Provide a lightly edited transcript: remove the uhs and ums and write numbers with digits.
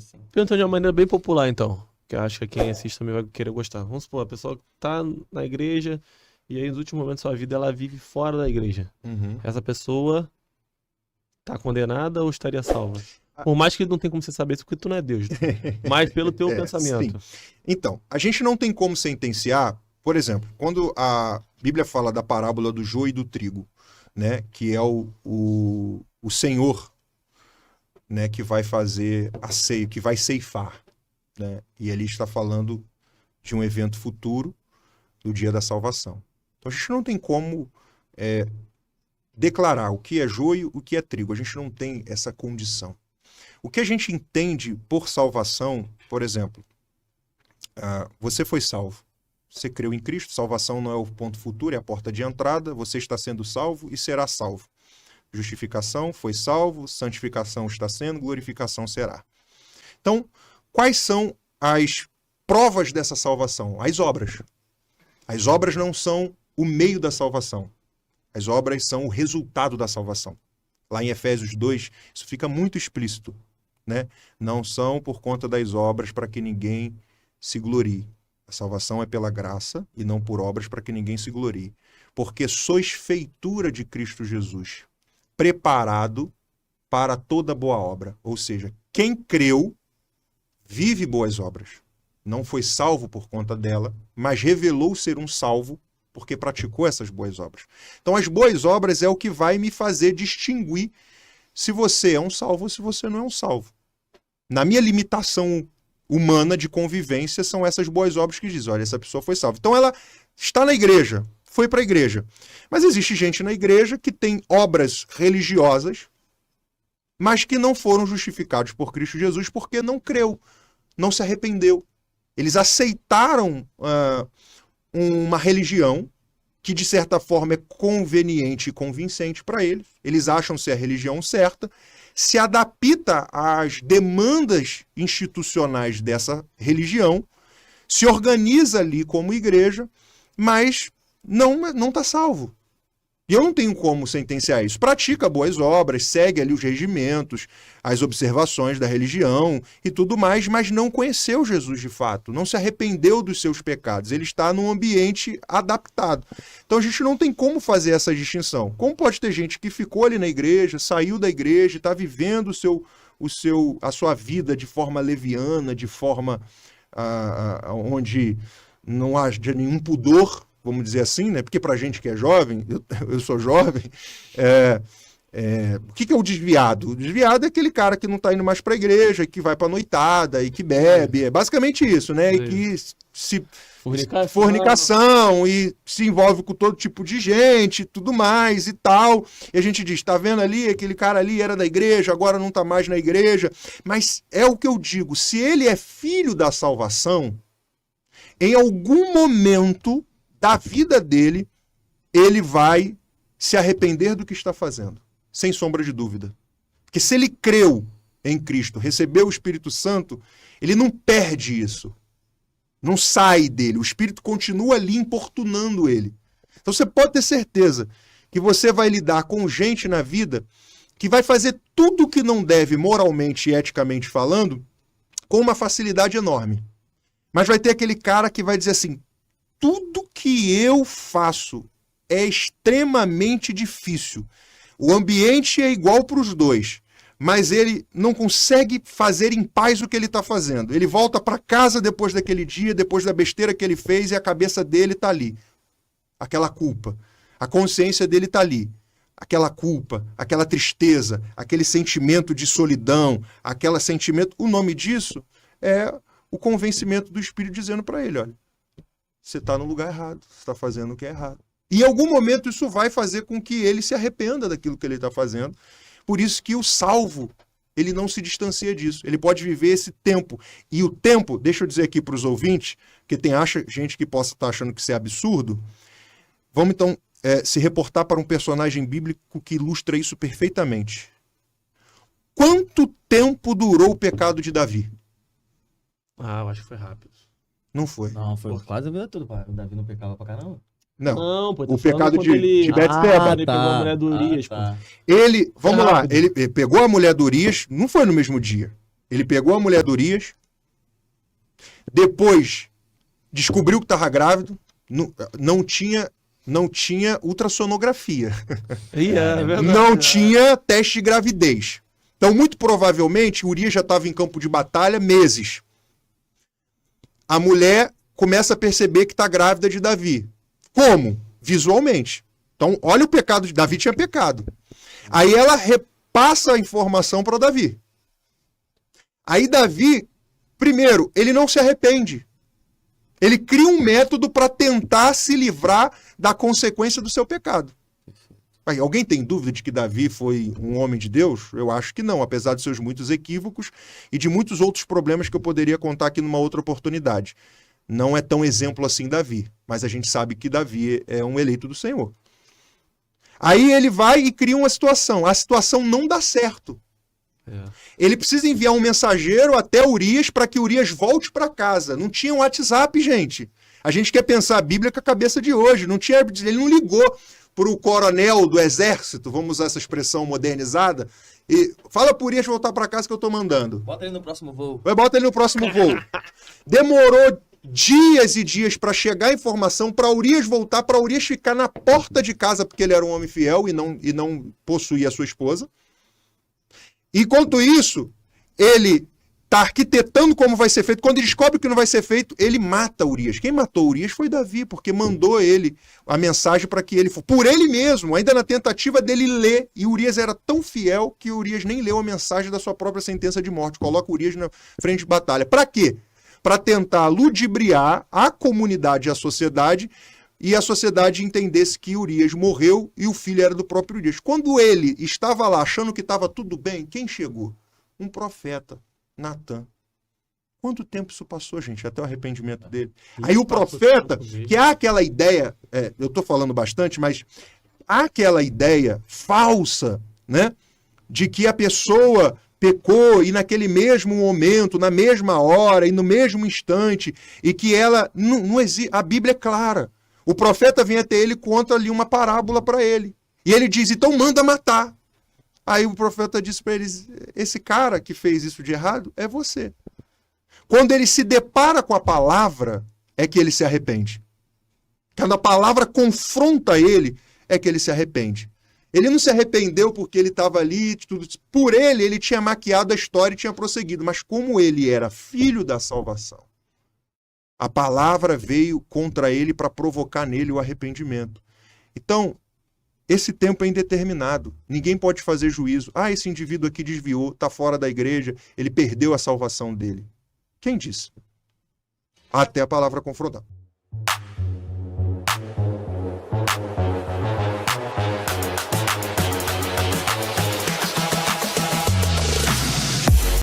assim. Perguntando de uma maneira bem popular, então. Que eu acho que quem assiste também vai querer gostar. Vamos supor, a pessoa tá na igreja e aí nos últimos momentos da sua vida ela vive fora da igreja. Uhum. Essa pessoa tá condenada ou estaria salva? Por mais que não tem como você saber isso, porque tu não é Deus. Mas pelo teu pensamento. Sim. Então, a gente não tem como sentenciar, por exemplo, quando a Bíblia fala da parábola do joio e do trigo, né, que é o Senhor, né, que vai fazer a ceia, que vai ceifar, né, e ele está falando de um evento futuro, do dia da salvação. Então a gente não tem como declarar o que é joio, o que é trigo, a gente não tem essa condição. O que a gente entende por salvação, por exemplo, você foi salvo. Você creu em Cristo, salvação não é o ponto futuro, é a porta de entrada, você está sendo salvo e será salvo. Justificação, foi salvo, santificação está sendo, glorificação será. Então, quais são as provas dessa salvação? As obras. As obras não são o meio da salvação. As obras são o resultado da salvação. Lá em Efésios 2, isso fica muito explícito, né? Não são por conta das obras para que ninguém se glorie. A salvação é pela graça e não por obras para que ninguém se glorie. Porque sois feitura de Cristo Jesus, preparado para toda boa obra. Ou seja, quem creu vive boas obras. Não foi salvo por conta dela, mas revelou ser um salvo porque praticou essas boas obras. Então, as boas obras é o que vai me fazer distinguir se você é um salvo ou se você não é um salvo. Na minha limitação humana de convivência, são essas boas obras que dizem, olha, essa pessoa foi salva. Então, ela está na igreja, foi para a igreja. Mas existe gente na igreja que tem obras religiosas, mas que não foram justificados por Cristo Jesus porque não creu, não se arrependeu. Eles aceitaram uma religião que, de certa forma, é conveniente e convincente para eles. Eles acham ser a religião certa, se adapta às demandas institucionais dessa religião, se organiza ali como igreja, mas não está salvo. E eu não tenho como sentenciar isso. Pratica boas obras, segue ali os regimentos, as observações da religião e tudo mais, mas não conheceu Jesus de fato, não se arrependeu dos seus pecados. Ele está num ambiente adaptado. Então a gente não tem como fazer essa distinção. Como pode ter gente que ficou ali na igreja, saiu da igreja, está vivendo a sua vida de forma leviana, de forma onde não há nenhum pudor, vamos dizer assim, né? Porque pra gente que é jovem, eu sou jovem, o que é o desviado? O desviado é aquele cara que não tá indo mais pra igreja, que vai pra noitada e que bebe, é basicamente isso, né? E que se fornicação e se envolve com todo tipo de gente, tudo mais e tal. E a gente diz, tá vendo ali, aquele cara ali era da igreja, agora não tá mais na igreja. Mas é o que eu digo, se ele é filho da salvação, em algum momento da vida dele, ele vai se arrepender do que está fazendo, sem sombra de dúvida. Porque se ele creu em Cristo, recebeu o Espírito Santo, ele não perde isso. Não sai dele. O Espírito continua ali importunando ele. Então você pode ter certeza que você vai lidar com gente na vida que vai fazer tudo o que não deve, moralmente e eticamente falando, com uma facilidade enorme. Mas vai ter aquele cara que vai dizer assim, tudo que eu faço é extremamente difícil. O ambiente é igual para os dois, mas ele não consegue fazer em paz o que ele está fazendo. Ele volta para casa depois daquele dia, depois da besteira que ele fez, e a cabeça dele está ali. Aquela culpa. A consciência dele está ali. Aquela culpa, aquela tristeza, aquele sentimento de solidão, aquele sentimento... O nome disso é o convencimento do Espírito dizendo para ele, olha, você está no lugar errado, você está fazendo o que é errado. E em algum momento isso vai fazer com que ele se arrependa daquilo que ele está fazendo. Por isso que o salvo, ele não se distancia disso. Ele pode viver esse tempo. E o tempo, deixa eu dizer aqui para os ouvintes, porque tem gente que possa estar achando que isso é absurdo. Vamos então se reportar para um personagem bíblico que ilustra isso perfeitamente. Quanto tempo durou o pecado de Davi? Eu acho que foi rápido. Não foi. Não, foi quase a vida toda. O Davi não pecava pra caramba. Não, pô, o pecado de Betseba. Ele pegou a mulher do Urias, pô. Ele, vamos lá, ele pegou a mulher do Urias, não foi no mesmo dia. Ele pegou a mulher do Urias, depois descobriu que estava grávido, não tinha ultrassonografia, Verdade. não tinha teste de gravidez. Então, muito provavelmente, Urias já estava em campo de batalha meses. A mulher começa a perceber que está grávida de Davi. Como? Visualmente. Então, olha o pecado. Davi tinha pecado. Aí ela repassa a informação para Davi. Aí Davi, primeiro, ele não se arrepende. Ele cria um método para tentar se livrar da consequência do seu pecado. Aí, alguém tem dúvida de que Davi foi um homem de Deus? Eu acho que não, apesar de seus muitos equívocos e de muitos outros problemas que eu poderia contar aqui numa outra oportunidade. Não é tão exemplo assim Davi, mas a gente sabe que Davi é um eleito do Senhor. Aí ele vai e cria uma situação. A situação não dá certo. Ele precisa enviar um mensageiro até Urias para que Urias volte para casa. Não tinha um WhatsApp, gente. A gente quer pensar a Bíblia com a cabeça de hoje. Não tinha, ele não ligou para o coronel do exército, vamos usar essa expressão modernizada, e fala para Urias voltar para casa que eu estou mandando. Bota ele no próximo voo. Bota ele no próximo voo. Demorou dias e dias para chegar a informação, para Urias voltar, para Urias ficar na porta de casa, porque ele era um homem fiel e não possuía a sua esposa. Enquanto isso, ele está arquitetando como vai ser feito. Quando ele descobre que não vai ser feito, ele mata Urias. Quem matou Urias foi Davi, porque mandou ele a mensagem para que ele fosse. Por ele mesmo, ainda na tentativa dele ler. E Urias era tão fiel que Urias nem leu a mensagem da sua própria sentença de morte. Coloca Urias na frente de batalha. Para quê? Para tentar ludibriar a comunidade e a sociedade, e a sociedade entendesse que Urias morreu e o filho era do próprio Urias. Quando ele estava lá achando que estava tudo bem, quem chegou? Um profeta, Natã. Quanto tempo isso passou, gente, até o arrependimento dele? Aí o profeta, que há aquela ideia, eu estou falando bastante, mas há aquela ideia falsa, né, de que a pessoa pecou e naquele mesmo momento, na mesma hora e no mesmo instante, e que ela não existe. A Bíblia é clara. O profeta vem até ele e conta ali uma parábola para ele. E ele diz, então manda matar. Aí o profeta disse para eles, esse cara que fez isso de errado é você. Quando ele se depara com a palavra, é que ele se arrepende. Quando a palavra confronta ele, é que ele se arrepende. Ele não se arrependeu porque ele estava ali, tudo. Por ele tinha maquiado a história e tinha prosseguido. Mas como ele era filho da salvação, a palavra veio contra ele para provocar nele o arrependimento. Então, esse tempo é indeterminado. Ninguém pode fazer juízo. Esse indivíduo aqui desviou, está fora da igreja, ele perdeu a salvação dele. Quem disse? Até a palavra confrontar.